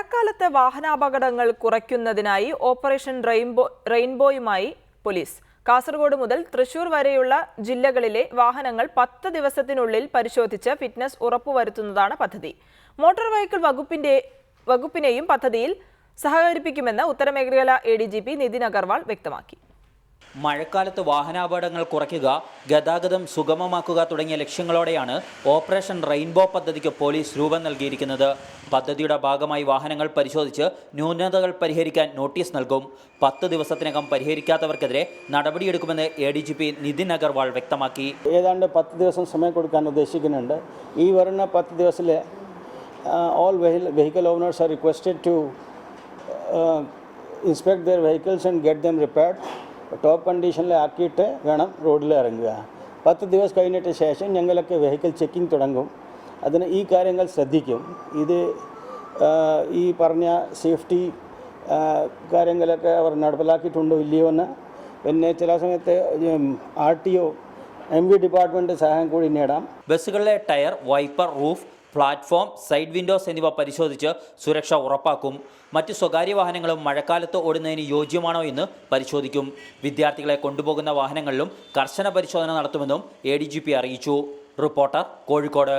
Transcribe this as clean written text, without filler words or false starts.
മഴക്കാലത്തെ വാഹനാപകടങ്ങൾ കുറയ്ക്കുന്നതിനായി operation റെയിൻബോയുമായി police Kasaragod മുതൽ തൃശൂർ വരെയുള്ള ജില്ലകളിലെ വാഹനങ്ങൾ 10 ദിവസത്തിനുള്ളിൽ പരിശോധിച്ച് ഫിറ്റ്നസ് ഉറപ്പുവരുത്തുന്നതാണ് പദ്ധതി. മോട്ടോർ വെഹിക്കിൾ വകുപ്പിനെയും പദ്ധതിയിൽ സഹകരിപ്പിക്കുമെന്ന് ഉത്തരമേഖല ADGP നിതിൻ അഗർവാൾ വ്യക്തമാക്കി. മഴക്കാലത്ത് വാഹനാപകടങ്ങൾ കുറയ്ക്കുക, ഗതാഗതം സുഗമമാക്കുക തുടങ്ങിയ ലക്ഷ്യങ്ങളോടെയാണ് ഓപ്പറേഷൻ റെയിൻബോ പദ്ധതിക്ക് പോലീസ് രൂപം നൽകിയിരിക്കുന്നത്. പദ്ധതിയുടെ ഭാഗമായി വാഹനങ്ങൾ പരിശോധിച്ച് ന്യൂനതകൾ പരിഹരിക്കാൻ നോട്ടീസ് നൽകും. 10 ദിവസത്തിനകം പരിഹരിക്കാത്തവർക്കെതിരെ നടപടിയെടുക്കുമെന്ന് ADGP നിതിൻ അഗർവാൾ വ്യക്തമാക്കി. ഏതാണ്ട് 10 ദിവസം സമയം കൊടുക്കാൻ ഉദ്ദേശിക്കുന്നുണ്ട്. ഈ വരുന്ന 10 ദിവസത്തിൽ all vehicle owners are requested to inspect their vehicles and get them repaired. Top കണ്ടീഷനിൽ ആക്കിയിട്ട് വേണം റോഡിൽ ഇറങ്ങുക. 10 ദിവസം കഴിഞ്ഞിട്ട് ശേഷം ഞങ്ങളൊക്കെ വെഹിക്കിൾ ചെക്കിംഗ് തുടങ്ങും. അതിന് ഈ കാര്യങ്ങൾ ശ്രദ്ധിക്കും. ഇത് ഈ പറഞ്ഞ സേഫ്റ്റി കാര്യങ്ങളൊക്കെ അവർ നടപ്പിലാക്കിയിട്ടുണ്ടോ ഇല്ലയോ എന്ന്. പിന്നെ ചില സമയത്ത് RTO MV ഡിപ്പാർട്ട്മെൻറ്റ് സഹായം കൂടി നേടാം. ബസ്സുകളിലെ tyre, wiper, roof, platform, side windows എന്നിവ പരിശോധിച്ച് സുരക്ഷ ഉറപ്പാക്കും. മറ്റ് സ്വകാര്യ വാഹനങ്ങളും മഴക്കാലത്ത് ഓടുന്നതിന് യോജ്യമാണോ എന്ന് പരിശോധിക്കും. വിദ്യാർത്ഥികളെ കൊണ്ടുപോകുന്ന വാഹനങ്ങളിലും കർശന പരിശോധന നടത്തുമെന്നും ADGP അറിയിച്ചു. റിപ്പോർട്ടർ, കോഴിക്കോട്.